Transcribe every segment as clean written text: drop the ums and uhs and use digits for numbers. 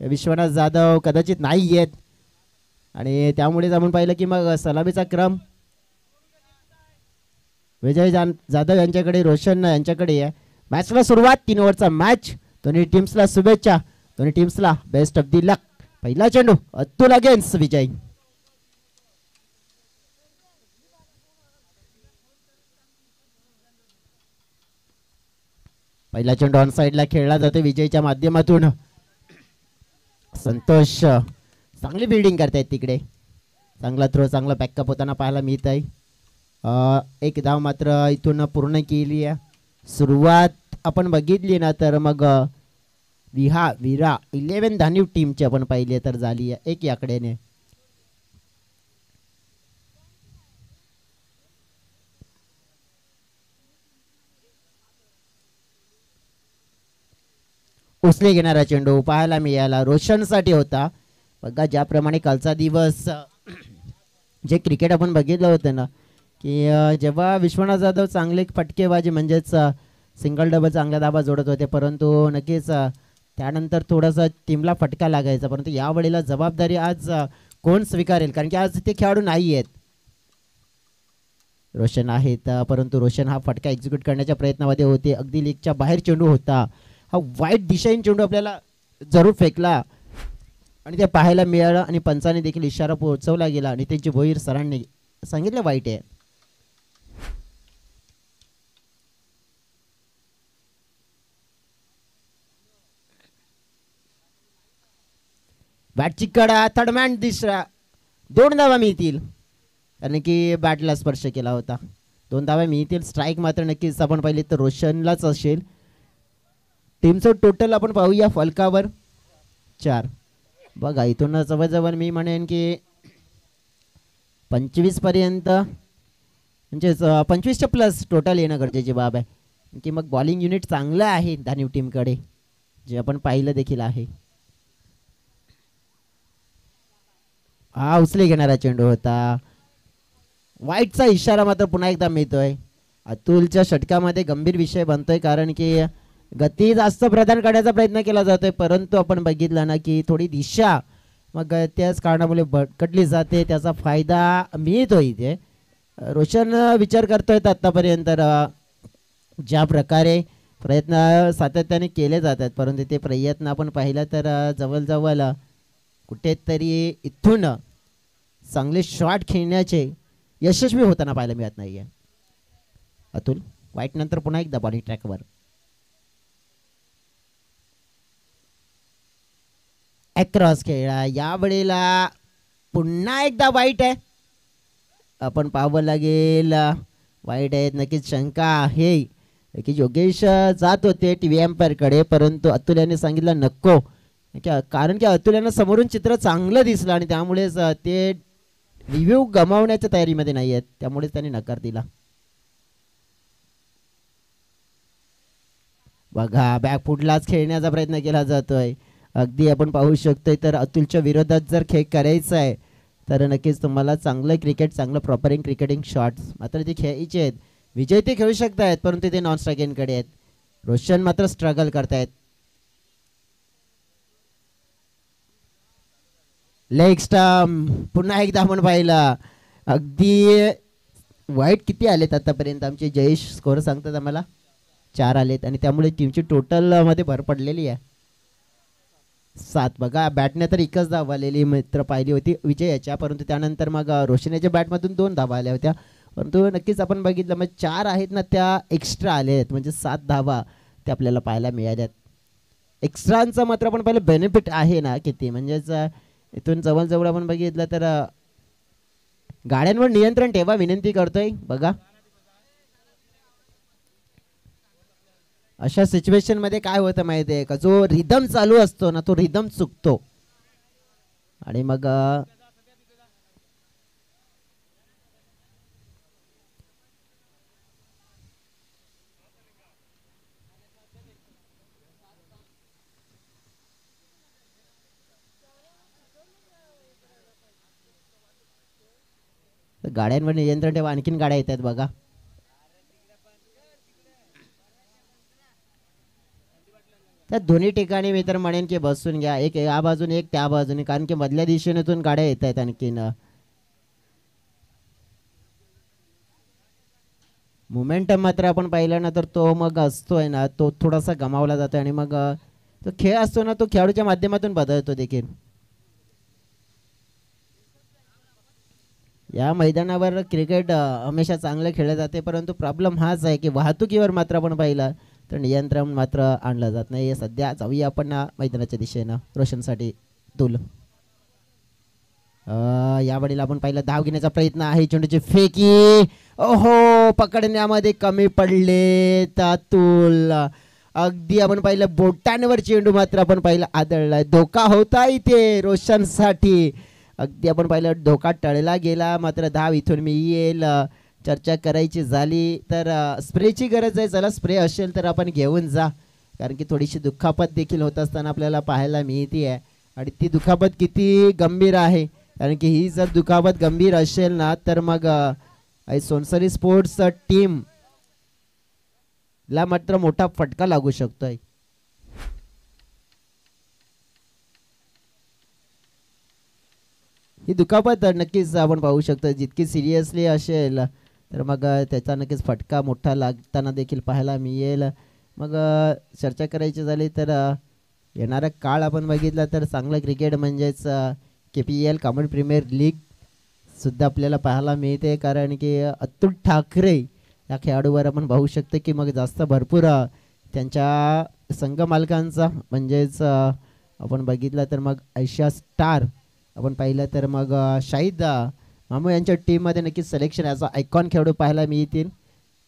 विश्वनाथ जाधव कदाचित नाही येत आणि त्यामुळेच आपण पाहिलं की मग सलामीचा क्रम विजय जाधव यांच्याकडे, रोशन यांच्याकडे आहे. मॅचला सुरुवात 3 ओव्हरचा मॅच. दोन्ही टीम्सला शुभेच्छा, दोन्ही टीम्सला बेस्ट ऑफ दी लक. पहिला चेंडू अतुल अगेन्स्ट विजय. पहिला चेंडू ऑन साइडला खेळला जातो विजयच्या माध्यमातून. संतोष चांगली बिल्डिंग करतायत तिकडे, चांगला थ्रो, चांगला बॅकअप होताना पाहायला मिळत आहे. एक धाव मात्र इथून पूर्ण केली आहे. सुरुवात आपण बघितली ना तर मग वीरा 11 धानीव टीमची आपण पाहिली तर झाली आहे 1 आकड्याने. उचले घेणारा चेंडू पाहायला मिळाला, रोशनसाठी होता. बघा ज्याप्रमाणे कालचा दिवस जे क्रिकेट आपण बघितलं होतं ना की जेव्हा विश्वनाथ जाधव चांगले फटकेबाजी म्हणजेच सिंगल डबल चांगल्या दाबा जोडत होते, परंतु नक्कीच त्यानंतर थोडासा टीमला फटका लागायचा. परंतु यावेळेला जबाबदारी आज कोण स्वीकारेल, कारण की आज ते खेळाडू नाही आहेत, रोशन आहेत. परंतु रोशन हा फटका एक्झिक्यूट करण्याच्या प्रयत्नामध्ये होते. अगदी लीगच्या बाहेर चेंडू होता. हा वाईट दिशेने चेंडू आपल्याला जरूर फेकला आणि ते पाहायला मिळालं आणि पंचाने देखील इशारा पोहोचवला गेला आणि त्यांची भोईर सरांनी सांगितलं वाईट आहे. बॅटची कडा, थर्डमॅन दिसरा, 2 धावा मिळतील कारण की बॅटला स्पर्श केला होता. 2 धावा मिळतील. स्ट्राईक मात्र नक्कीच आपण पाहिली तर रोशनलाच असेल. टीमचं टोटल आपण पाहूया फलकावर 4. बघा इथून जवळजवळ मी म्हणेन की 25 पर्यंत म्हणजेच 25च्या प्लस टोटल येणं गरजेची बाब आहे की मग बॉलिंग युनिट चांगलं आहे धानीव टीमकडे, जे आपण पाहिलं देखील आहे. हा उचले घेणारा चेंडू होता. वाईटचा इशारा मात्र पुन्हा एकदा मिळतोय. अतुलच्या षटकामध्ये गंभीर विषय बनतोय कारण की गती जास्त प्रदान करण्याचा प्रयत्न केला जातोय, परंतु आपण बघितलं ना की थोडी दिशा मग त्याच कारणामुळे भटकटली जाते, त्याचा फायदा मिळतो इथे. रोशन विचार करतोय आतापर्यंत ज्या प्रकारे प्रयत्न सातत्याने केले जातात, परंतु ते प्रयत्न आपण पाहिलं तर जवळजवळ कुठेतरी इथून चांगले शॉट खेळण्याचे यशस्वी होताना पाहायला मिळत नाहीये. अतुल वाईट नंतर पुन्हा एकदा बॉलिंग ट्रॅकवर. अक्रॉस खेळा, यावेळेला पुन्हा एकदा वाईट आहे. आपण पाहावं लागेल वाईट आहेत, नक्कीच शंका आहे की योगेश जात होते टी व्ही एम्पायरकडे, परंतु अतुल यांनी सांगितलं नको, कारण की अतुल यांना समोरून चित्र चांगलं दिसलं आणि त्यामुळेच ते रिव्ह्यू गमावण्याच्या तयारीमध्ये नाही आहेत, त्यामुळेच त्यांनी नकार दिला. बघा बॅकफुटलाच खेळण्याचा प्रयत्न केला जातोय. अगदी आपण पाहू शकतोय तर अतुलच्या विरोधात जर खेळ करायचा आहे तर नक्कीच तुम्हाला चांगलं क्रिकेट, चांगलं प्रॉपरिंग क्रिकेटिंग शॉट्स मात्र ते खेळायचे आहेत. विजय ते खेळू शकतायत परंतु ते नॉन स्ट्रायकिंगकडे आहेत. रोशन मात्र स्ट्रगल करतायत. लेग स्टंप पुन्हा एकदा आपण पाहिलं. अगदी वाईट किती आलेत आतापर्यंत आमचे जयेश स्कोर सांगतात आम्हाला 4 आलेत आणि त्यामुळे टीमची टोटल मध्ये भर पडलेली आहे 7. बघा बॅटने तर एकच धाव आलेली मित्र पाहिली होती विजयाच्या, परंतु त्यानंतर मग रोशनीच्या बॅटमधून 2 धावा आल्या होत्या, परंतु नक्कीच आपण बघितलं मग 4 आहेत ना त्या एक्स्ट्रा आले आहेत, म्हणजे 7 धावा ते आपल्याला पाहायला मिळाल्यात. एक्स्ट्रांचा मात्र आपण पाहिलं बेनिफिट आहे ना किती, म्हणजेच इथून जवळजवळ आपण बघितलं तर गाड्यांवर नियंत्रण ठेवा विनंती करतोय. बघा अशा सिच्युएशन मध्ये काय होतं माहिती आहे का, जो रिदम चालू असतो ना तो रिदम चुकतो आणि मग गाड्यांवर नियंत्रण ठेवा. आणखीन गाड्या येतात बघा. त्या दोन्ही ठिकाणी मी तर म्हणेन की बसून घ्या, एक या बाजूने एक त्या बाजूने, कारण की मधल्या दिशेनेतून गाड्या येत आहेत आणखीन. मोमेंटम मात्र आपण पाहिलं ना तर तो मग असतोय ना, तो थोडासा गमावला जातो आणि मग तो खेळ असतो ना, तो खेळाडूच्या माध्यमातून बदलतो देखील. या मैदानावर क्रिकेट हमेशा चांगलं खेळलं जाते, परंतु प्रॉब्लेम हाच आहे की वाहतुकीवर मात्र आपण पाहिलं तर नियंत्रण मात्र आणलं जात नाही. सध्या जाऊया आपण मैदानाच्या दिशेनं रोशनसाठी तुल. या वेळेला आपण पाहिलं धाव घेण्याचा प्रयत्न आहे, चेंडूची फेकी, ओहो पकडण्यामध्ये कमी पडले तातुल. अगदी आपण पाहिलं बोटांवर चेंडू मात्र आपण पाहिलं आदळलाय, धोका होता इथे रोशनसाठी. अगदी आपण पाहिलं धोका टळला गेला, मात्र धाव इथून मी येईल. चर्चा करायची झाली तर स्प्रेची गरज आहे, चला स्प्रे असेल तर आपण घेऊन जा, कारण की थोडीशी दुखापत देखील होत असताना आपल्याला पाहायला मिळते आहे. आणि ती दुखापत किती गंभीर आहे, कारण की ही जर दुखापत गंभीर असेल ना तर मग सोनसरी स्पोर्ट्स टीम ला मात्र मोठा फटका लागू शकतोय. ही दुखापत नक्कीच आपण पाहू शकतो, जितकी सिरियसली असेल तर मग त्याचा नक्कीच फटका मोठा लागताना देखील पाहायला मिळेल. मग चर्चा करायची झाली तर येणारा काळ आपण बघितला तर चांगलं क्रिकेट म्हणजेच KPL कॉमन प्रीमियर लीग सुद्धा आपल्याला पाहायला मिळते, कारण की अतुल ठाकरे या खेळाडूवर आपण पाहू शकतो की मग जास्त भरपूर त्यांच्या संघ मालकांचा म्हणजेच आपण बघितलं तर मग आयशा स्टार आपण पाहिलं तर मग शाहिद मामू यांच्या टीममध्ये नक्कीच सिलेक्शन ॲज अ आयकॉन खेळाडू पाहायला मिळतील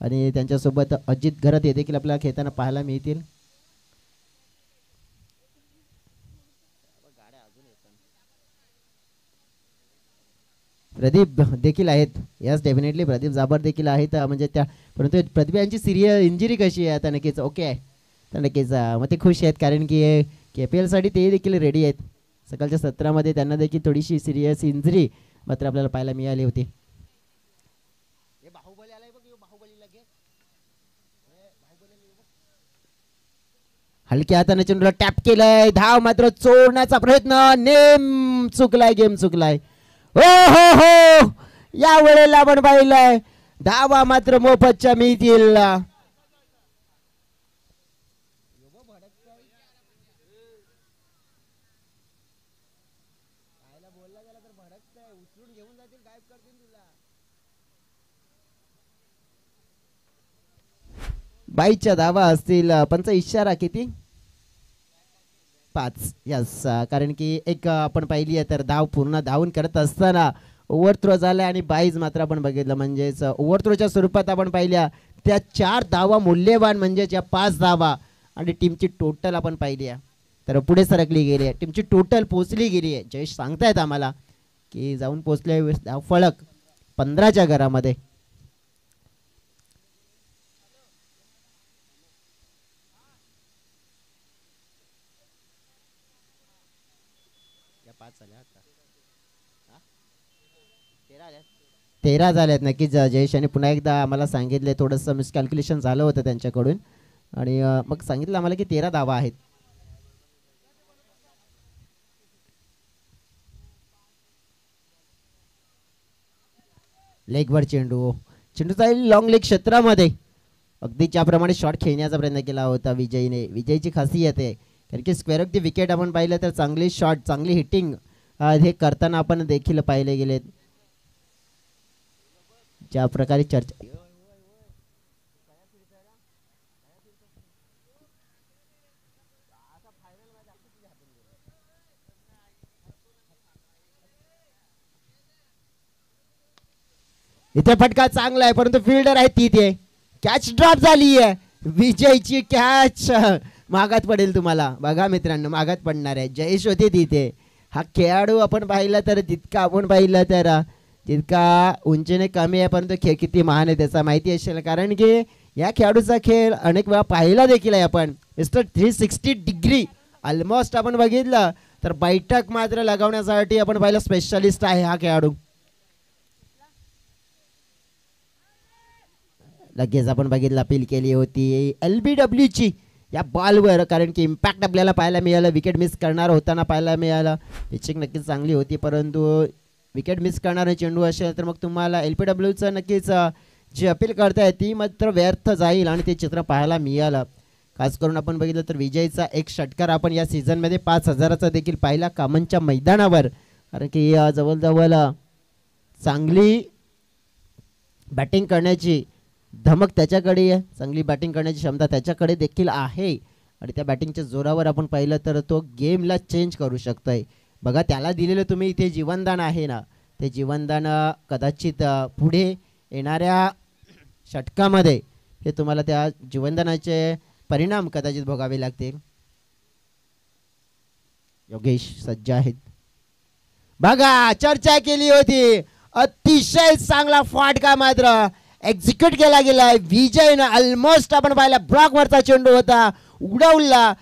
आणि त्यांच्यासोबत अजित घरत हे देखील आपल्याला खेळताना पाहायला मिळतील. प्रदीप देखील आहेत, यस डेफिनेटली प्रदीप जाबर देखील आहेत, म्हणजे त्या परंतु प्रदीप यांची सिरियस इंजुरी कशी आहे आता नक्कीच ओके आहे तर नक्कीच मग ते खुश आहेत, कारण की KPL साठी ते देखील रेडी आहेत. सकाळच्या सत्रामध्ये त्यांना देखील थोडीशी सिरियस इंजुरी मात्र आपल्याला पाहायला मिळाली होती. हलक्या हाताने चेंडूला टॅप केलाय, धाव मात्र चोरण्याचा प्रयत्न, नेम चुकलाय, गेम चुकलाय. हो हो हो या वेळेला आपण पाहिलंय धावा मात्र मोफतच्या मिळतील. बाईच्या धावा असतील, पंच इशारा किती 5. यस कारण की एक आपण पाहिली आहे तर धाव पूर्ण धावून करत असताना ओव्हर थ्रो झाला आणि बाईज मात्र आपण बघितलं, म्हणजेच ओव्हर थ्रोच्या स्वरूपात आपण पाहिल्या त्या 4 धावा मूल्यवान, म्हणजेच या 5 धावा आणि टीमची टोटल आपण पाहिली आहे तर पुढे सरकली गेली आहे, टीमची टोटल पोचली गेली आहे. जयेश सांगतायत आम्हाला की जाऊन पोचले धाव फलक 15च्या घरामध्ये. तेरा झाल्यात नक्कीच. जयेश यांनी पुन्हा एकदा आम्हाला सांगितले, थोडंसं मिसकॅल्क्युलेशन झालं होतं त्यांच्याकडून आणि मग सांगितलं आम्हाला की 13 धावा आहेत. लेगवर चेंडू, चेंडूचा लॉंग लेग क्षेत्रामध्ये अगदी ज्याप्रमाणे शॉट खेळण्याचा प्रयत्न केला होता विजयने. विजयची खासियत आहे कारण की स्क्वेअर ऑफ द विकेट आपण पाहिलं तर चांगली शॉट चांगली हिटिंग हे करताना आपण देखील पाहिले गेलेत. ज्या प्रकारे चर्चा इथे फटका चांगला आहे, परंतु फिल्डर आहे तिथे, कॅच ड्रॉप झाली आहे. विजयची कॅच मागात पडेल, तुम्हाला बघा मित्रांनो मागात पडणार आहे. जयेश होते तिथे. हा खेळाडू आपण पाहिला तर जितका आपण पाहिलं तर जितका उंचीने कमी आहे, परंतु खेळ किती महान आहे त्याचा माहिती असेल, कारण की या खेळाडूचा खेळ अनेक वेळा पाहिला देखील आहे आपण. मिस्टर 360 डिग्री ऑलमोस्ट आपण बघितलं तर बैठक मात्र लगावण्यासाठी आपण पाहिलं स्पेशलिस्ट आहे हा खेळाडू. लगेच आपण बघितलं अपील केली होती LBW ची या बॉलवर, कारण की इम्पॅक्ट आपल्याला पाहायला मिळालं. विकेट मिस करणार होताना पाहायला मिळालं. पिचिंग नक्कीच चांगली होती, परंतु विकेट मिस करणारा चेंडू असेल तर मग तुम्हाला LPWचं नक्कीच जी अपील करताय ती मात्र व्यर्थ जाईल आणि ते चित्र पाहायला मिळालं. खास करून आपण बघितलं तर विजयचा एक षटकार आपण या सीझनमध्ये 5,000चा देखील पाहिला कामनच्या मैदानावर, कारण की जवळजवळ चांगली बॅटिंग करण्याची धमक त्याच्याकडे आहे, चांगली बॅटिंग करण्याची क्षमता त्याच्याकडे देखील आहे आणि त्या बॅटिंगच्या जोरावर आपण पाहिलं तर तो गेमला चेंज करू शकतोय. बघा त्याला दिलेलं तुम्ही इथे जीवनदान आहे ना, ते जीवनदान कदाचित पुढे येणाऱ्या षटकामध्ये हे तुम्हाला त्या जीवनदानाचे परिणाम कदाचित भोगावे लागतील. योगेश सज्ज आहेत. बघा चर्चा केली होती, अतिशय चांगला फाटका मात्र एक्झिक्यूट केला गेलाय विजयनं. ऑलमोस्ट आपण पाहिला ब्लॉकवरचा चेंडू होता, उडवला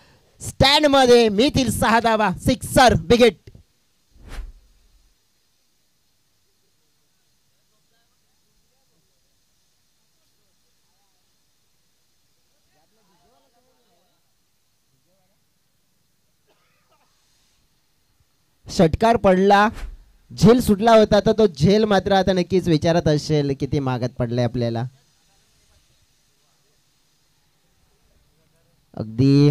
स्टँड मध्ये, मिळतील 6 धावा, सिक्सर, बिग षटकार पडला, झेल सुटला होता तर तो झेल मात्र आता नक्कीच विचारत असेल किती मागत पडलाय आपल्याला. अगदी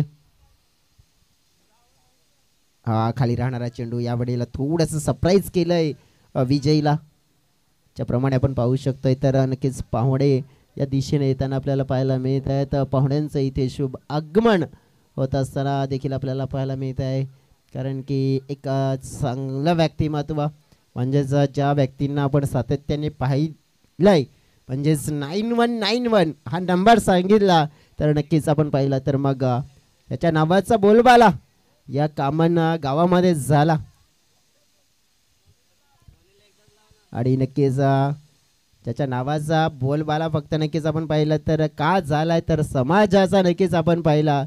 हा खाली राहणारा चेंडू या वेळेला थोडंसं सरप्राईज केलंय विजयला, ज्याप्रमाणे आपण पाहू शकतोय. तर नक्कीच पाहुणे या दिशेने येताना आपल्याला पाहायला मिळत आहे. तर पाहुण्यांचं इथे शुभ आगमन होत असताना देखील आपल्याला पाहायला मिळत आहे, कारण की एक चांगलं व्यक्तिमत्व म्हणजेच ज्या व्यक्तींना आपण सातत्याने पाहिलंय, म्हणजेच 9191 हा नंबर सांगितला तर नक्कीच आपण पाहिलं तर मग त्याच्या नावाचा बोलबाला या कामन गावामध्ये झाला आणि नक्कीच त्याच्या नावाचा बोलबाला फक्त नक्कीच आपण पाहिलं तर का झालाय तर समाजाचा नक्कीच आपण पाहिला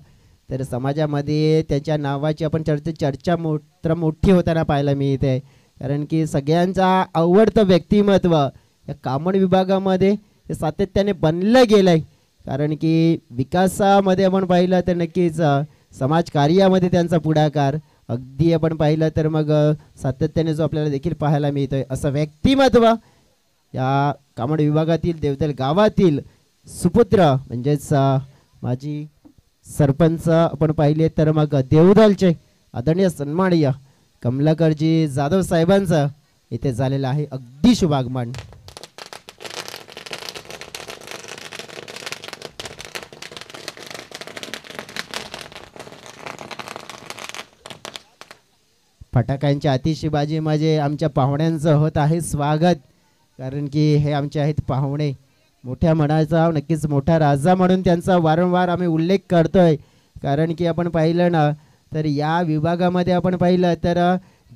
तर समाजामध्ये त्याच्या नावाची आपण चर्चा मोठी होताना पाहायला मिळते, कारण की सगळ्यांचा आवडतं व्यक्तिमत्व या कामन विभागामध्ये हे सातत्याने बनलं गेलंय, कारण की विकासामध्ये आपण पाहिलं तर नक्कीच समाजकार्यामध्ये त्यांचा पुढाकार अगदी आपण पाहिलं तर मग सातत्याने जो आपल्याला देखील पाहायला मिळतोय असं व्यक्तिमत्व या कामन विभागातील देवदल गावातील सुपुत्र म्हणजेच माजी सरपंच आपण पाहिले तर मग देवदलचे आदरणीय सन्माननीय कमलाकरजी जाधव साहेबांचं इथे झालेलं आहे अगदी शुभ आगमन. फटाक्यांच्या आतिषबाजी म्हणजे आमच्या पाहुण्यांचं होत आहे स्वागत, कारण की हे आमचे आहेत पाहुणे, मोठ्या मनाचा नक्कीच मोठा राजा म्हणून त्यांचा वारंवार आम्ही उल्लेख करतोय, कारण की आपण पाहिलं ना तर या विभागामध्ये आपण पाहिलं तर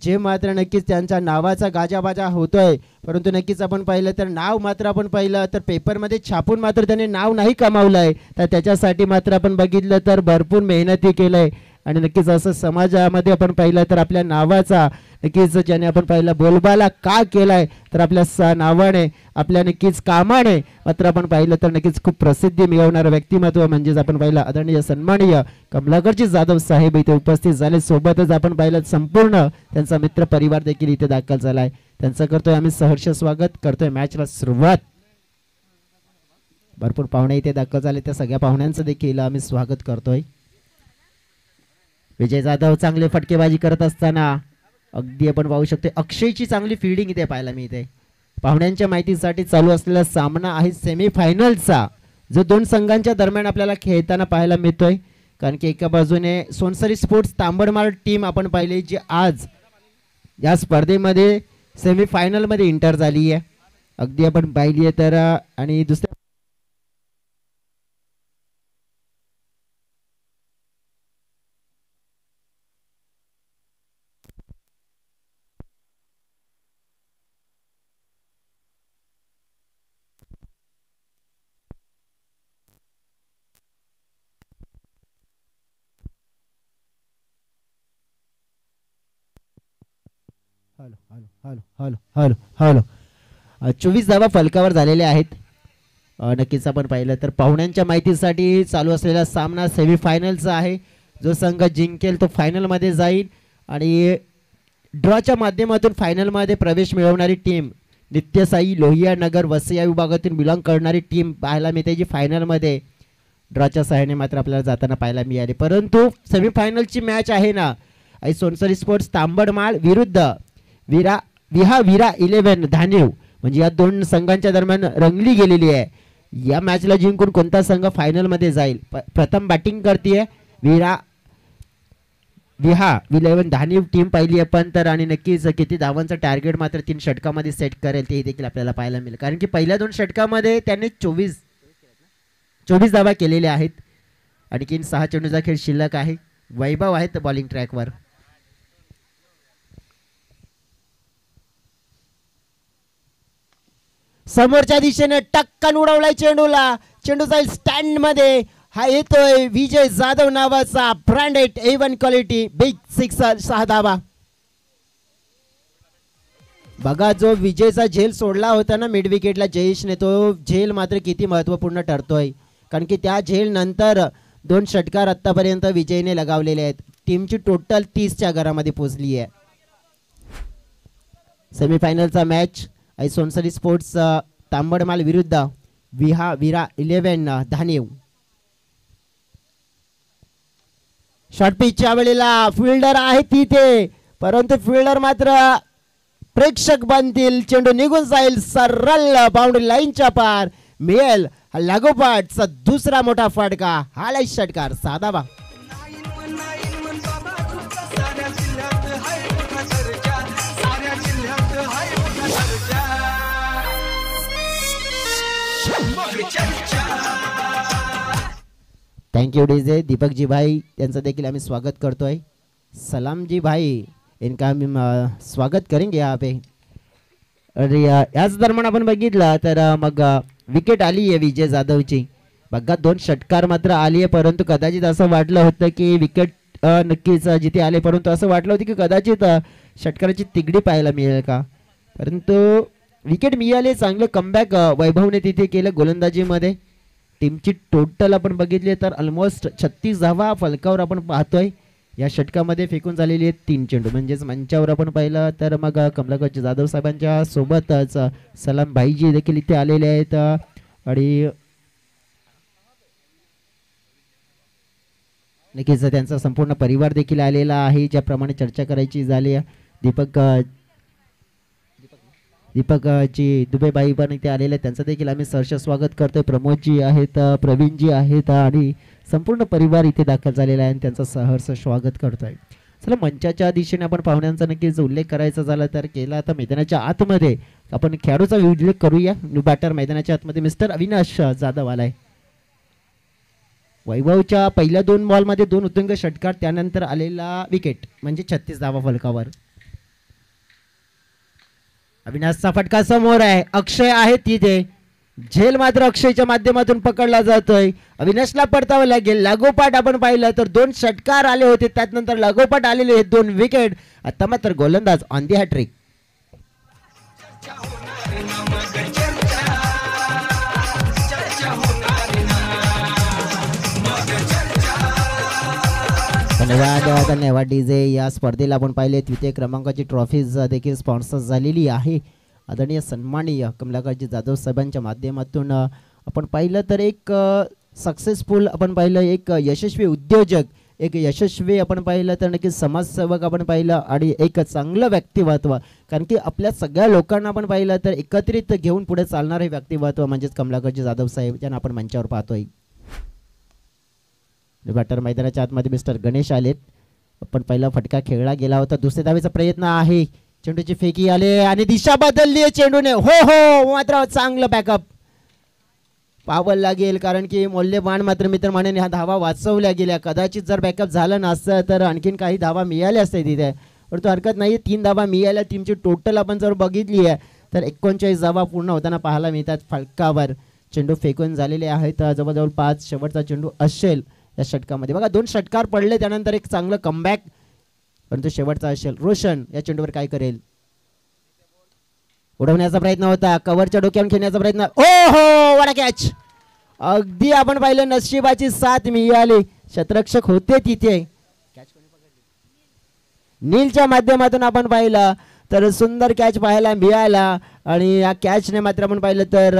जे मात्र नक्कीच त्यांच्या नावाचा गाजाबाजा होतोय, परंतु नक्कीच आपण पाहिलं तर नाव मात्र आपण पाहिलं तर पेपरमध्ये छापून मात्र त्याने नाव नाही कमावलंय, तर त्याच्यासाठी मात्र आपण बघितलं तर भरपूर मेहनती केलंय आणि नक्कीच असं समाजामध्ये आपण पाहिलं तर आपल्या नावाचा नक्कीच ज्याने आपण पाहिलं बोलबाला का केलाय तर आपल्या नावाने आपल्या नक्कीच कामाने मात्र आपण पाहिलं तर नक्कीच खूप प्रसिद्धी मिळवणारं व्यक्तिमत्व म्हणजेच आपण पाहिलं आदरणीय सन्माननीय कमलाकरजी जाधव साहेब इथे उपस्थित झाले. सोबतच आपण पाहिलं संपूर्ण त्यांचा मित्र परिवार देखील इथे दाखल झालाय, त्यांचं करतोय आम्ही सहर्ष स्वागत करतोय. मॅचला सुरुवात भरपूर पाहुणे इथे दाखल झाले, त्या सगळ्या पाहुण्यांचं देखील आम्ही स्वागत करतोय. विजय जाधव चांगले फटकेबाजी करत असताना अगदी आपण पाहू शकतो अक्षयची चांगली फील्डिंग इथे पाहायला मिळते. पाहुण्यांच्या माहितीसाठी चालू असलेला सामना आहे सेमीफायनलचा, जो दोन संघांच्या दरम्यान आपल्याला खेळताना पाहायला मिळतोय, कारण की एका बाजूने सोनसरी स्पोर्ट्स तांबडमाळ टीम आपण पाहिली जी आज या स्पर्धेमध्ये सेमीफायनलमध्ये एंटर झाली आहे अगदी आपण पाहिली आहे तर, आणि दुसऱ्या hello hello hello hello hello 24 धावा फलकावर झालेले आहेत. नक्कीच आपण पाहिलं तर पाहुण्यांच्या माहितीसाठी चालू असलेला सामना सेमीफायनलचा आहे. जो संघ जिंकेल तो फायनलमध्ये जाईल आणि ड्रॉच्या माध्यमातून फायनलमध्ये प्रवेश मिळवणारी टीम नित्यसाई लोहिया नगर वसई विभागातून बिलॉंग करणारी टीम पाहायला मिळते, जी फायनलमध्ये ड्रॉच्या सहाय्याने मात्र आपल्याला जाताना पाहायला मिळाले. परंतु सेमीफायनलची मॅच आहे ना, आई सोनसरी स्पोर्ट्स तांबडमाळ विरुद्ध विरा 11 धानिव, म्हणजे या दोन संघांच्या दरम्यान रंगली गेलेली आहे. या मॅचला जिंकून कोणता संघ फायनलमध्ये जाईल? प्रथम बॅटिंग करते विहा 11 धानिव टीम पाहिली आपण तर, आणि नक्कीच किती धावांचं टार्गेट मात्र 3 षटकामध्ये सेट करेल ते देखील आपल्याला पाहायला मिळेल. कारण की पहिल्या 2 षटकामध्ये त्याने 24 धावा केलेल्या आहेत. आणखीन 6 चेंडूचा खेळ शिल्लक आहे. वैभव आहेत बॉलिंग ट्रॅकवर. समोरच्या दिशेने टक्कन उडवलाय चेंडूला. चेंडू जाईल स्टँड मध्ये. हा येतोय विजय जाधव नावाचा ब्रँडेड A1 क्वालिटी बिग 6 धावा. बघा जो विजयचा झेल सोडला होता ना मिड विकेटला जयेशने, तो झेल मात्र किती महत्वपूर्ण ठरतोय. कारण की त्या झेल नंतर 2 षटकार आतापर्यंत विजयने लगावलेले आहेत. टीमची टोटल 30च्या घरामध्ये पोहोचली आहे. सेमीफायनलचा मॅच आई सोनसरी स्पोर्ट्स तांबडमाल विरुद्ध विरा 11 धानिव. शॉर्ट पिचच्या वेळेला फिल्डर आहे तिथे, परंतु फिल्डर मात्र प्रेक्षक बनतील. चेंडू निघून जाईल सरळ बाउंड्री लाईनच्या पार. मिळेल लागोपाठचा दुसरा मोठा फटका. हा लाईट षटकार 6 धावा. Thank you DJ Deepak ji भाई, त्यांचं देखील आम्ही स्वागत करतोय. सलाम जी भाई, इनका हम स्वागत करेंगे यहाँ पे. अरे याच दरम्यान आपण बघितलं तर मग विकेट आली आहे विजय जाधवची. बघा 2 षटकार मात्र आली आहे, परंतु कदाचित असं वाटलं होतं की विकेट नक्कीच जिथे आले, परंतु असं वाटलं होतं की कदाचित षटकाराची तिगडी पाहायला मिळेल का, परंतु विकेट मिळाले. चांगलं कमबॅक वैभवने तिथे केलं गोलंदाजीमध्ये. टीमची टोटल आपण बघितली तर ऑलमोस्ट 36 धावा फलकावर आपण पाहतोय. या षटकामध्ये फेकून झालेली आहेत 3 चेंडू. म्हणजेच मंचावर आपण पाहिलं तर मग कमलाकर जाधव साहेबांच्या सोबतच सलाम भाईजी देखील इथे आलेले आहेत आणि नक्कीच त्यांचा संपूर्ण परिवार देखील आलेला आहे. ज्याप्रमाणे चर्चा करायची झाली दीपकजी दुबेबाई पण इथे आलेले आहेत, त्यांचं देखील आम्ही सहर्ष स्वागत करतोय. प्रमोदजी आहेत, प्रवीणजी आहेत आणि संपूर्ण परिवार इथे दाखल झालेला आहे आणि त्यांचं सहर्ष स्वागत करतोय. चला मंचाच्या दिशेने आपण पाहुण्यांचा नक्कीच उल्लेख करायचा झाला तर केला. आता मैदानाच्या आतमध्ये आपण खेळाडूचा उल्लेख करूया. न्यू बॅटर मैदानाच्या आतमध्ये मिस्टर अविनाश जाधव आलाय. वैभवच्या पहिल्या 2 बॉलमध्ये 2 उत्तुंग षटकार, त्यानंतर आलेला विकेट म्हणजे 36 धावा फलकावर. अविनाशचा फटका समोर आहे. अक्षय आहे तिथे. झेल मात्र अक्षयच्या माध्यमातून पकडला जातोय. अविनाशला पडतावं लागेल. लागोपाठ आपण पाहिलं तर 2 षटकार आले होते, त्यानंतर लागोपाठ आलेले 2 विकेट. आता मात्र गोलंदाज ऑन दी हॅट्रिक. धन्यवाद डीजे. या स्पर्धेला आपण पाहिले द्वितीय क्रमांकाची ट्रॉफीज देखील स्पॉन्सर झालेली आहे. आदरणीय सन्माननीय कमलाकरजी जाधव साहेबांच्या माध्यमातून आपण पाहिलं तर एक सक्सेसफुल आपण पाहिलं, एक यशस्वी उद्योजक, एक यशस्वी आपण पाहिलं तर नक्की समाजसेवक आपण पाहिलं आणि एक चांगलं व्यक्तिमत्व. कारण की आपल्या सगळ्या लोकांना आपण पाहिलं तर एकत्रित घेऊन पुढे चालणारे व्यक्तिमत्व म्हणजेच कमलाकरजी जाधव साहेब, ज्यांना आपण मंचावर पाहतोय. बॅटर मैदानाच्या आतमध्ये मिस्टर गणेश आलेत. आपण पहिला फटका खेळला गेला होता. दुसऱ्या धावेचा प्रयत्न आहे. चेंडूची फेकी आले आणि दिशा बदलली आहे चेंडूने. हो मात्र चांगलं बॅकअप पाहावं लागेल, कारण की मौल्यवान मात्र मित्र म्हणून ह्या धावा वाचवल्या गेल्या. कदाचित जर बॅकअप झालं नसतं तर आणखीन काही धावा मिळाल्या असते तिथे, परंतु हरकत नाही. 3 धावा मिळाल्या. टीमची टोटल आपण जर बघितली आहे तर 39 धावा पूर्ण होताना पाहायला मिळतात. फलकावर चेंडू फेकून झालेले आहेत. जवळजवळ 5 शेवटचा चेंडू असेल या षटकामध्ये. बघा 2 षटकार पडले, त्यानंतर एक चांगलं कमबॅक, परंतु शेवटचा असेल. रोशन या चेंडूवर काय करेल? उडवण्याचा प्रयत्न होता, कव्हरच्या डोक्यावर खेळण्याचा प्रयत्न. ओ हो, व्हाट अ कॅच. अगदी आपण पाहिलं नशिबाची साथ मिळाली, क्षेत्ररक्षक होते तिथे. नीलच्या माध्यमातून आपण पाहिलं तर सुंदर कॅच पाहायला मिळाला आणि या कॅचने मात्र आपण पाहिलं तर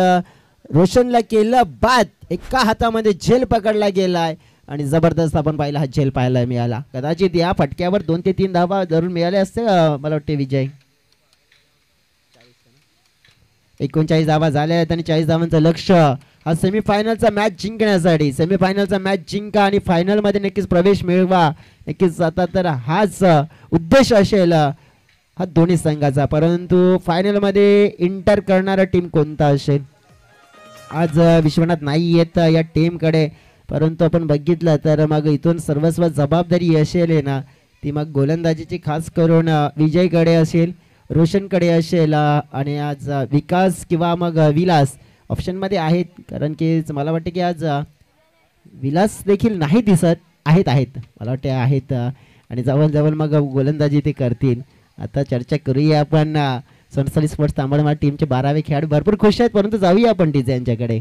रोशनला केलं बाद. एका हातामध्ये झेल पकडला गेलाय आणि जबरदस्त आपण पाहिलं हा झेल पाहायला मिळाला. कदाचित या फटक्यावर 2 ते 3 धावा जरूर मिळाले असते मला वाटते विजय. 39 धावा झाल्या आहेत आणि 40 धावांचं लक्ष हा सेमीफायनलचा मॅच जिंकण्यासाठी. सेमीफायनलचा मॅच जिंका आणि फायनल मध्ये नक्कीच प्रवेश मिळवा. नक्कीच आता तर हाच उद्देश असेल हा दोन्ही संघाचा. परंतु फायनल मध्ये इंटर करणारा टीम कोणता असेल? आज विश्वनाथ नाही येत या टीमकडे, परंतु आपण बघितलं तर मग इथून सर्वस्व जबाबदारी असेल ना ती मग गोलंदाजीची खास करून विजयकडे असेल, रोशनकडे असेल आणि आज विकास किंवा मग विलास ऑप्शनमध्ये आहेत. कारण की मला वाटतं की आज विलास देखील नाही दिसत. आहेत मला वाटते आहेत आणि जवळ मग गोलंदाजी ते करतील. आता चर्चा करूया आपण सनसली स्पोर्ट्स तांबडमाळ टीमचे 12वे खेळाडू भरपूर खुश आहेत, परंतु जाऊया आपण टीचे यांच्याकडे.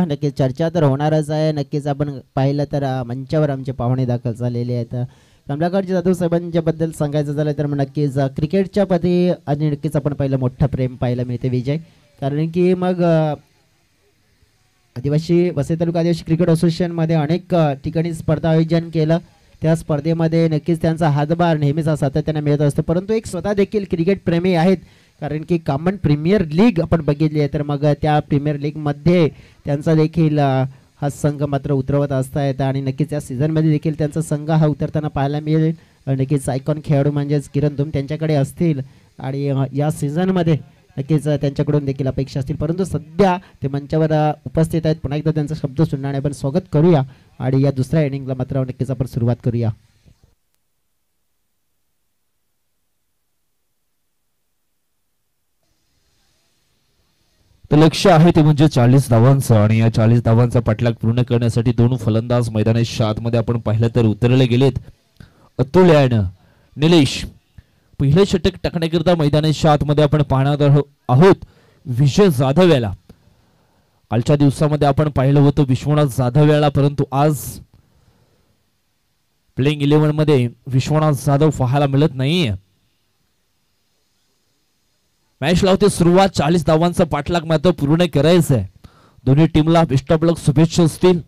नक्कीच चर्चा तर होणारच आहे. नक्कीच आपण पाहिलं तर मंचावर आमचे पाहुणे दाखल झालेले आहेत. कमलाकर जाधव साहेबांच्या बद्दल सांगायचं झालं तर मग नक्कीच क्रिकेटच्या प्रती आणि नक्कीच आपण पाहिलं मोठं प्रेम पाहायला मिळते विजय. कारण की मग वसई तालुका आदिवासी क्रिकेट असोसिएशनमध्ये अनेक ठिकाणी स्पर्धा आयोजन केलं. त्या स्पर्धेमध्ये नक्कीच त्यांचा हातभार नेहमीच सातत्याने मिळत असतो. परंतु एक स्वतः देखील क्रिकेट प्रेमी आहेत, कारण की कॉमन प्रीमियर लीग आपण बघितली आहे तर मग त्या प्रीमियर लीगमध्ये त्यांचा देखील हा संघ मात्र उतरवत असतायत आणि नक्कीच या सीझनमध्ये देखील त्यांचा संघ हा उतरताना पाहायला मिळेल. नक्कीच आयकॉन खेळाडू म्हणजेच किरण धूम त्यांच्याकडे असतील आणि या सीझनमध्ये नक्कीच त्यांच्याकडून देखील अपेक्षा असतील. परंतु सध्या ते मंचावर उपस्थित आहेत. पुन्हा एकदा त्यांचा शब्द सुनण्याने आपण स्वागत करूया आणि या दुसऱ्या इनिंगला मात्र नक्कीच आपण सुरुवात करूया. लक्ष्य आहे ते म्हणजे 40 धावांचं आणि या 40 धावांचा पाठलाग पूर्ण करण्यासाठी दोन फलंदाज मैदानाच्या आतमध्ये आपण पाहिलं तर उतरले गेलेत. अतुल आणि निलेश पहिले षटक टाकण्याकरिता मैदानाच्या आतमध्ये आपण पाहणार आहोत विजय जाधव याला. कालच्या दिवसामध्ये आपण पाहिलं होतं विश्वनाथ जाधव याला, परंतु आज प्लेइंग 11 मध्ये विश्वनाथ जाधव पाहायला मिळत नाहीये. मॅच लावते सुरुवात. 40 धावांचा पाठलाग मात्र पूर्ण करायचा आहे. दोन्ही टीमला बेस्ट ऑफ लक, शुभेच्छा असतील.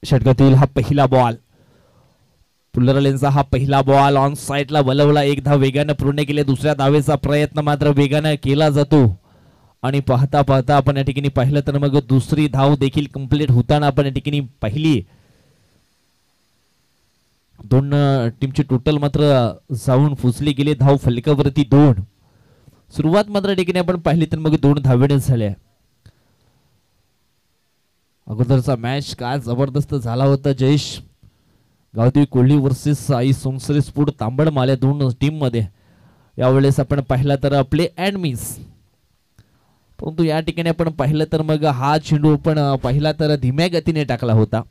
षटकातील हा पहिला बॉल, पुलरलेंचा हा पहिला बॉल ऑन साइडला वलवला. एक धाव वेगाने पूर्ण केले. दुसऱ्या धावेचा प्रयत्न मात्र वेगाने केला जातो आणि पाहता पाहता आपण या ठिकाणी पाहिलं तर मग दुसरी धाव देखील कंप्लीट होताना आपण या ठिकाणी पाहिली. दोन टीमची टोटल मात्र जाऊन फुसली गेली. धाव फलकावरती 2. सुरुवात मात्र ठिकाणी आपण पाहिली तर मग 2 धावेने झाल्या. अगोदरचा मॅच काय जबरदस्त झाला होता. जयेश गावदेवी कोल्ही वर्सेस साई सोनसरी स्पोर्ट तांबडमाळ या दोन टीम मध्ये यावेळेस आपण पाहिला तर प्ले अँड मिस. परंतु या ठिकाणी आपण पाहिलं तर मग हा चेंडू आपण पाहिला तर धीम्या गतीने टाकला होता.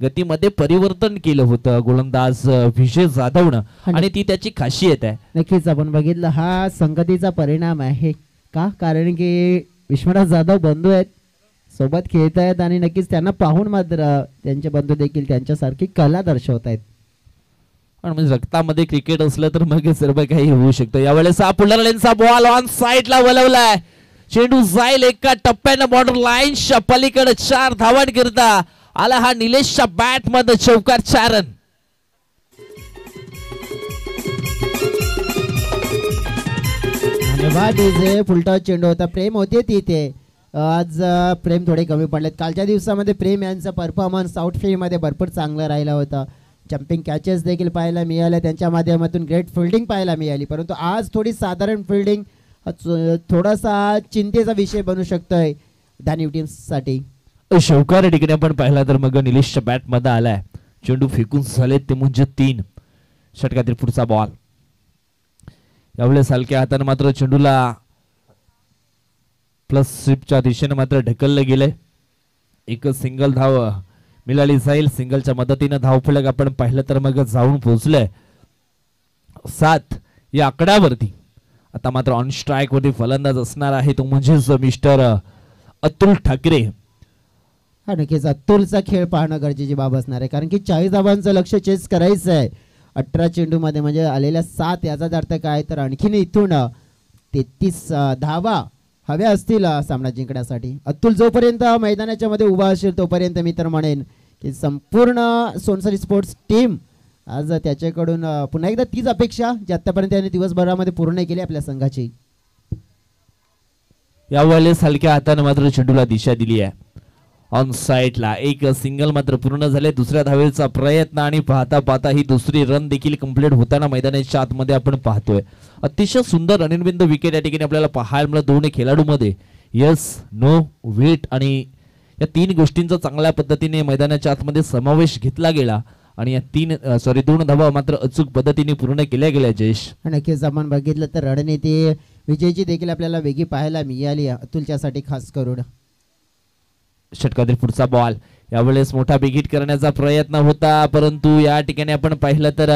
गतीमध्ये परिवर्तन केलं होतं गोलंदाज विजय जाधवनं आणि ती त्याची खासियत आहे. नक्कीच आपण बघितलं हा संगतीचा परिणाम आहे का, कारण की विश्वनाथ जाधव बंधू आहेत, सोबत खेळत आहेत आणि नक्कीच त्यांना पाहून मात्र त्यांचे बंधू देखील त्यांच्यासारखी कला दर्शवत आहेत. पण म्हणजे रक्तामध्ये क्रिकेट असलं तर मग सर्व काही होऊ शकतं. यावेळेस हा पुढाऱ्यांचा बॉल ऑन साइडला वळवलाय, चेंडू जाईल एका टप्प्यानं बॉर्डर लाईनच्या पलीकडे 4 धावन करता आला हा निलेशच्या बॅट मध्ये चौकार 4 रन. फुलटॉस चेंडू होता, प्रेम होते तिथे. आज प्रेम थोडे कमी पडलेत. कालच्या दिवसामध्ये प्रेम यांचा परफॉर्मन्स आउटफील्ड मध्ये भरपूर चांगला राहिला होता. जम्पिंग कॅचेस देखील पाहायला मिळाल्या, त्यांच्या माध्यमातून ग्रेट फिल्डिंग पाहायला मिळाली. परंतु आज थोडी साधारण फिल्डिंग थोडासा चिंतेचा विषय बनू शकतोय धानिव टीमसाठी. शौकार ठिकाणी आपण पाहिला तर मग निलेशच्या बॅट मध्ये आलाय, चेंडू फेकून झाले ते म्हणजे 3. षटकातील पुढचा बॉल. यावेळेस हलक्या हाताने मात्र चेंडूला प्लस स्वीपच्या दिशेने मात्र ढकललं गेलंय. एक सिंगल धाव मिळाली जाईल. सिंगलच्या मदतीने धावफलक आपण पाहिलं तर मग जाऊन पोहोचलंय 7 या आकड्यावरती. आता मात्र ऑन स्ट्राईक वरती फलंदाज असणार आहे तो म्हणजेच मिस्टर अतुल ठाकरे. हा नक्कीच अतुलचा खेळ पाहणं गरजेची बाब असणार आहे, कारण की 40 धावांचं लक्ष चेस करायचं आहे 18 चेंडू मध्ये, म्हणजे आलेल्या 7 याचा अर्थ काय तर आणखीन इथून 33 धावा हव्या असतील सामना जिंकण्यासाठी. अतुल जोपर्यंत मैदानाच्या मध्ये उभा असेल तोपर्यंत मी तर म्हणेन की संपूर्ण सोनसरी स्पोर्ट्स टीम आज त्याच्याकडून पुन्हा एकदा तीच अपेक्षा जी आतापर्यंत त्याने दिवसभरामध्ये पूर्ण केली आपल्या संघाची. यावेळेस हलक्या हाताने मात्र चेंडूला दिशा दिली आहे ऑन साइडला. एक सिंगल मात्र पूर्ण झाले. दुसऱ्या धावेचा प्रयत्न आणि पाहता पाहता ही दुसरी रन देखील कंप्लीट होताना मैदानाच्या आतमध्ये आपण पाहतोय. अतिशय सुंदर अनिर्बिंद विकेट या ठिकाणी आपल्याला पाहायला मिळालं. दोन्ही खेळाडूमध्ये यस नो वेट आणि या 3 गोष्टींचा चांगल्या पद्धतीने मैदानाच्या आतमध्ये समावेश घेतला गेला आणि या 2 धावा मात्र अचूक पद्धतीने पूर्ण केल्या गेल्या. जयेश नक्कीच आपण बघितलं तर रणनीती विजयची देखील आपल्याला वेगळी पाहायला मिळाली अतुलच्यासाठी खास करून. षटकातील पुढचा बॉल. यावेळेस मोठा बिगिट करण्याचा प्रयत्न होता, परंतु या ठिकाणी आपण पाहिलं तर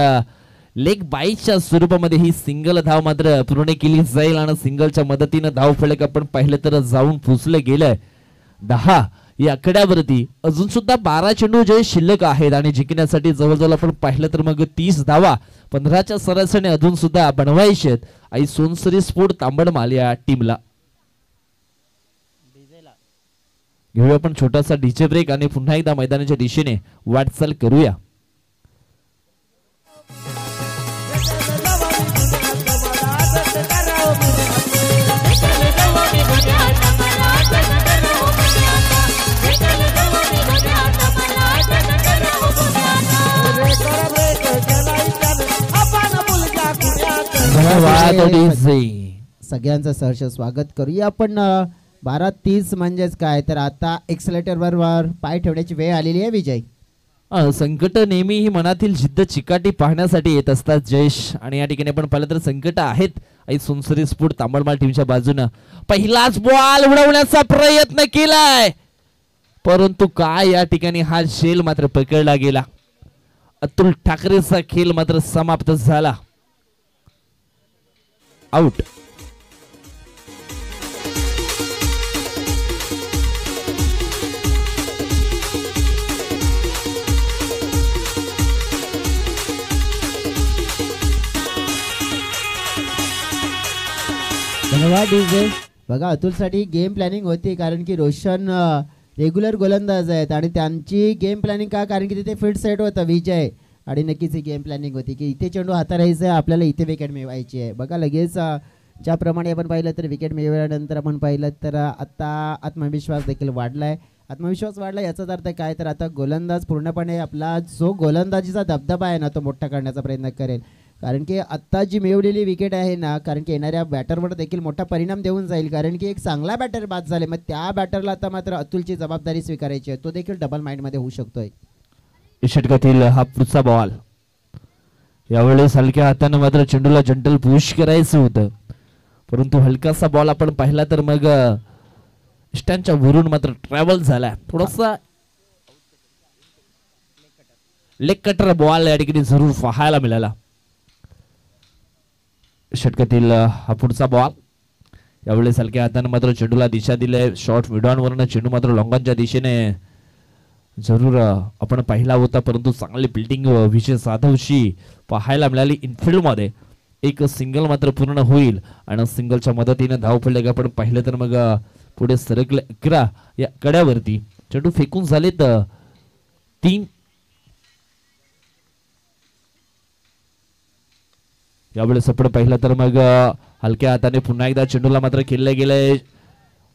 लेग बाईच्या स्वरूपामध्ये ही सिंगल धाव मात्र पूर्ण केली जाईल आणि सिंगलच्या मदतीने धाव फलक आपण पाहिलं तर जाऊन पुसलं गेलंय 10 या आकड्यावरती. अजून सुद्धा 12 चेंडू जे शिल्लक आहेत आणि जिंकण्यासाठी जवळजवळ आपण पाहिलं तर मग 30 धावा 15च्या सरासरीने अजून सुद्धा बनवायचे आहेत आई सोनसरी स्पोर्ट तांबडमाल या टीमला. घेऊया आपण छोटासा डीजे ब्रेक आणि पुन्हा एकदा मैदानाच्या दिशेने वाटचाल करूया. सगळ्यांचं सहर्ष स्वागत करूया आपण. 12:30 म्हणजेच काय तर आता एक्सलेटर वर पाय ठेवण्याची वेळ आलेली आहे विजय. संकट नेहमी ही मनातील जिद्द चिकाटी पाहण्यासाठी येत असतात जयेश, आणि या ठिकाणी आपण पाहिलं तर संकट आहेत आई सोनसरी स्पोर्ट तांबडमाल टीमच्या बाजूनं. पहिलाच बॉल उडवण्याचा प्रयत्न केलाय, परंतु काय या ठिकाणी हा झेल मात्र पकडला गेला. अतुल ठाकरेचा खेळ मात्र समाप्त झाला. आउट. धन्यवाद डीजे. बघा अतुलसाठी गेम प्लॅनिंग होती, कारण की रोशन रेग्युलर गोलंदाज आहेत आणि त्यांची गेम प्लॅनिंग का, कारण की तिथे फिट सेट होतं विजय, आणि नक्कीच ही गेम प्लॅनिंग होती की इथे चेंडू हाताळायचं आहे, आपल्याला इथे विकेट मिळवायची आहे. बघा लगेच ज्याप्रमाणे आपण पाहिलं तर विकेट मिळवल्यानंतर आपण पाहिलं तर आता आत्मविश्वास देखील वाढला आहे. आत्मविश्वास वाढला याचाच अर्थ काय तर आता गोलंदाज पूर्णपणे आपला जो गोलंदाजीचा दबदबा आहे ना तो मोठा करण्याचा प्रयत्न करेल, कारण की आत्ता जी मिळवलेली विकेट आहे ना, कारण की येणाऱ्या बॅटरवर देखील मोठा परिणाम देऊन जाईल, कारण की एक चांगला बॅटर बाद झाले, मग त्या बॅटरला आता मात्र अतुलची जबाबदारी स्वीकारायची आहे, तो देखील डबल माइंडमध्ये होऊ शकतोय. षटकातील हा पुढचा बॉल. यावेळेस हलक्या हाताने मात्र चेंडूला जंटल पुश करायचं होतं, परंतु हलकासा बॉल आपण पाहिला तर मग स्टँडच्या वरून मात्र ट्रॅव्हल झाला. थोडासा लेग कटर बॉल या ठिकाणी जरूर पाहायला मिळाला. षटकातील हा पुढचा बॉल. यावेळेस हलक्या हाताने मात्र चेंडूला दिशा दिले. शॉर्ट मिडॉनवरनं चेंडू मात्र लॉंगॉनच्या दिशेने जरूर आपण पाहिला होता, परंतु चांगली बिल्डिंग विजय जाधवशी पाहायला मिळाली. इनफिल्ड मध्ये एक सिंगल मात्र पूर्ण होईल आणि सिंगलच्या मदतीने धाव फलक आपण पाहिलं तर मग पुढे सरकले 11 या कड्यावरती. चेंडू फेकून झालेत 3. यावेळेस आपण पाहिलं तर मग हलक्या हाताने पुन्हा एकदा चेंडूला मात्र खेळले गेले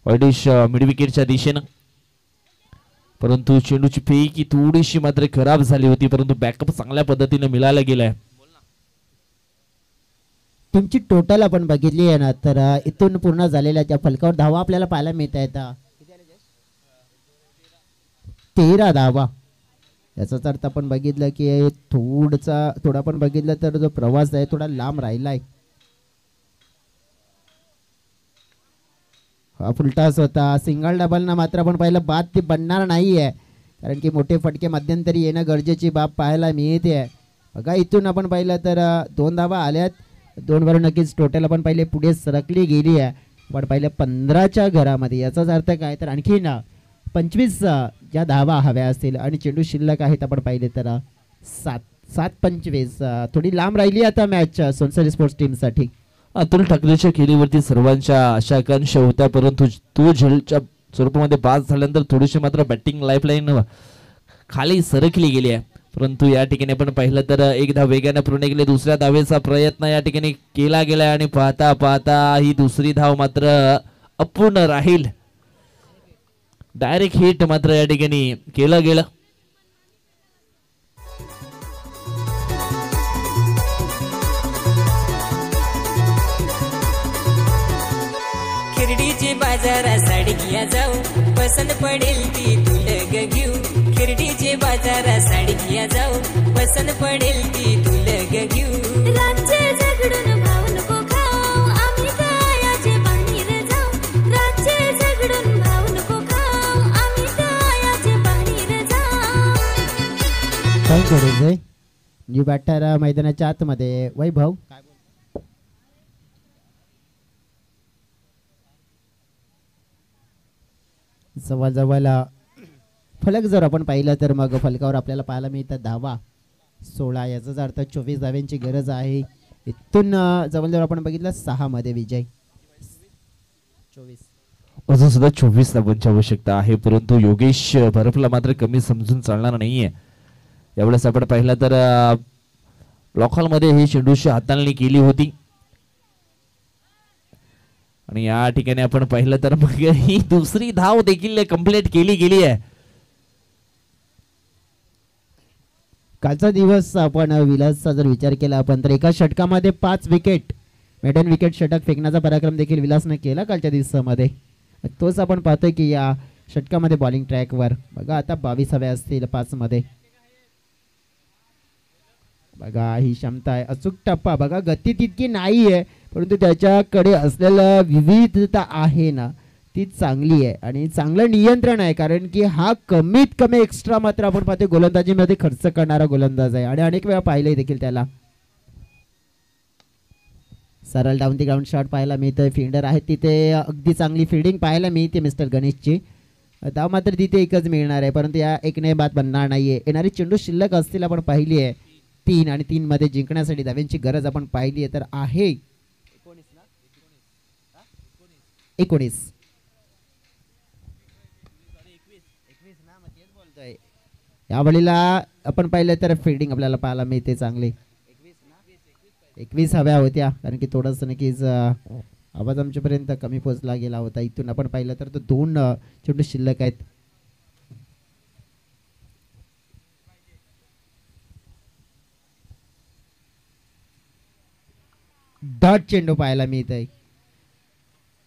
वाईडिश मिड विकेटच्या दिशेनं, परंतु चेंडूची फेकी थोडीशी मात्र खराब झाली होती, परंतु बॅकअप चांगल्या पद्धतीने मिळायला गेलाय. टीमची टोटल आपण बघितली आहे ना, तर इथून पूर्ण झालेल्या त्या फलकावर धावा आपल्याला पाहायला मिळत आहेत 13 धावा. याचाच अर्थ आपण बघितलं की थोडा पण बघितलं तर जो प्रवास आहे थोडा लांब राहिलाय. हा फुलटास होता. सिंगल डबलना मात्र आपण पाहिलं बाद ती बनणार नाही आहे, कारण की मोठे फटके मध्यंतरी येणं गरजेची बाब पाहायला मिळते. बघा इथून आपण पाहिलं तर 2 धावा आल्यात. 2 वरून नक्कीच टोटल आपण पाहिले पुढे सरकली गेली आहे. आपण पाहिलं 15च्या घरामध्ये. याचाच अर्थ काय तर आणखीन 25 ज्या धावा हव्या असतील आणि चेंडू शिल्लक आहेत आपण पाहिले तर 7-25 थोडी लांब राहिली आता मॅच सोनसरी स्पोर्ट्स टीमसाठी. अतुल ठाकरेच्या खेळीवरती सर्वांच्या आशा आकांक्षा होत्या, परंतु तो झेलच्या स्वरूपामध्ये बाद झाल्यानंतर थोडीशी मात्र बॅटिंग लाईफलाईन खाली सरकली गेली आहे. परंतु या ठिकाणी आपण पाहिलं तर एक धाव वेगाने पूर्ण केली. दुसऱ्या धावेचा प्रयत्न या ठिकाणी केला गेला आणि पाहता पाहता ही दुसरी धाव मात्र अपूर्ण राहील. डायरेक्ट हिट मात्र या ठिकाणी केलं गेलं. खिरडीची बाजारा साडी घ्या जाऊ, पसंत पडेल ती तुलग घेऊ. खिरडीची बाजारा साडी घ्या जाऊ, पसंत पडेल ती तुलग घेऊ. राज्य झगडून भाव नको खाऊ, आम्ही कायाचे बाहेर जाऊ. राज्य झगडून भाव नको खाऊ, आम्ही कायाचे बाहेर जाऊ. काय गरज आहे न्यू बॅटर मैदानाच्या आतमध्ये वैभव. जवळजवळ फलक जर आपण पाहिलं तर मग फलकावर आपल्याला पाहायला मिळतात धावा 16. याचाच अर्थ 24 धाव्यांची गरज आहे. इथून जवळजवळ आपण बघितलं 6 मध्ये विजय. 24 अजून सुद्धा 24 धावांची आवश्यकता आहे, परंतु योगेश बर्फला मात्र कमी समजून चालणार नाहीये. यावेळेस आपण पाहिलं तर लॉकलमध्ये ही चेंडूची हाताळणी केली होती आणि या ठिकाणी आपण पाहिलं तर मग ही दुसरी धाव देखील कंप्लीट केली गेली आहे. कालचा दिवस आपण विलासचा जर विचार केला आपण तर एका षटकामध्ये 5 विकेट मेडन विकेट षटक फेकण्याचा पराक्रम देखील विलासने केला कालच्या दिवसामध्ये. तोच आपण पाहतोय की या षटकामध्ये बॉलिंग ट्रॅकवर बघा आता 22 हव्या असतील 5 मध्ये. बघा ही क्षमता आहे. अचूक टप्पा बघा. गती तितकी नाही आहे, परंतु त्याच्याकडे असलेला विविधता आहे ना ती चांगली आहे आणि चांगलं नियंत्रण आहे, कारण की हा कमीत कमी एक्स्ट्रा मात्र आपण पाहतो गोलंदाजीमध्ये खर्च करणारा गोलंदाज आहे आणि अनेक वेळा पाहिलंय देखील त्याला. सरळ डाऊन दी ग्राउंड शॉट पाहायला मिळतोय. फिल्डर आहे तिथे अगदी चांगली फिल्डिंग पाहायला मिळते मिस्टर गणेशची. धाव मात्र तिथे एकच मिळणार आहे, परंतु या एकने बाद बनणार नाहीये. येणारी चेंडू शिल्लक असतील आपण पाहिली आहे 3 आणि 3 मध्ये जिंकण्यासाठी धाव्यांची गरज आपण पाहिली आहे तर आहे 19. यावेळेला आपण पाहिलं तर फिल्डिंग आपल्याला पाहायला मिळते चांगली. 21 हव्या होत्या, कारण की थोडंसं नक्कीच आवाज आमच्यापर्यंत कमी पोहोचला गेला होता. इथून आपण पाहिलं तर 2 चेंडू शिल्लक आहेत. डॉट चेंडू पाहायला मिळत आहे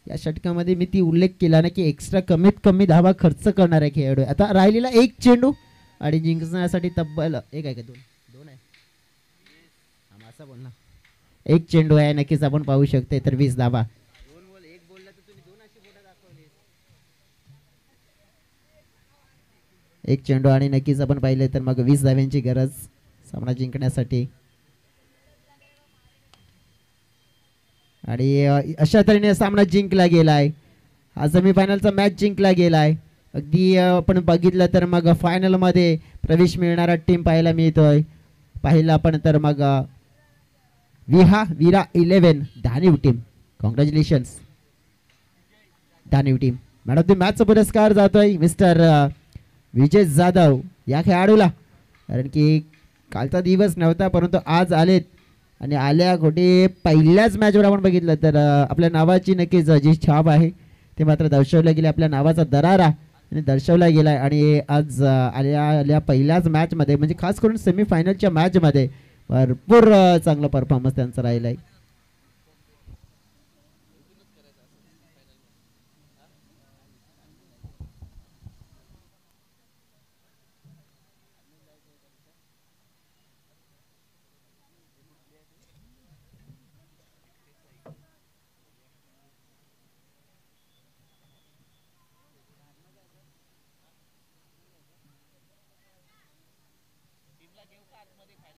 या षटकामध्ये. मी ती उल्लेख केला ना की एक्स्ट्रा कमीत कमी धावा खर्च करणारा खेळाडू. आता राहिलेला 1 चेंडू आणि जिंकण्यासाठी तब्बल 1 आहे का 2 आहे असं बोल ना. 1 चेंडू आहे नक्कीच आपण पाहू शकते तर 20 धावा. एक चेंडू आणि नक्कीच आपण पाहिले तर मग 20 धाव्यांची गरज सामना जिंकण्यासाठी. आणि अशा तऱ्हेने सामना जिंकला गेलाय. हा सेमीफायनलचा मॅच जिंकला गेलाय. अगदी आपण बघितलं तर मग फायनलमध्ये प्रवेश मिळणारा टीम पाहायला मिळतोय. पाहिलं आपण तर मग Veera 11 Dhaniv team. Congratulations Dhaniv team. Man of the मॅचचा पुरस्कार जातोय मिस्टर विजय जाधव या खेळाडूला, कारण की कालचा दिवस नव्हता परंतु आज आलेत आणि आल्या कुठे पहिल्याच मॅचवर आपण बघितलं तर आपल्या नावाची नक्कीच जी छाप आहे ते मात्र दर्शवलं गेले. आपल्या नावाचा दरारा आणि दर्शवला गेला आहे. आणि आज आल्या पहिल्याच मॅचमध्ये म्हणजे खास करून सेमीफायनलच्या मॅचमध्ये भरपूर चांगला परफॉर्मन्स त्यांचा राहिला आहे.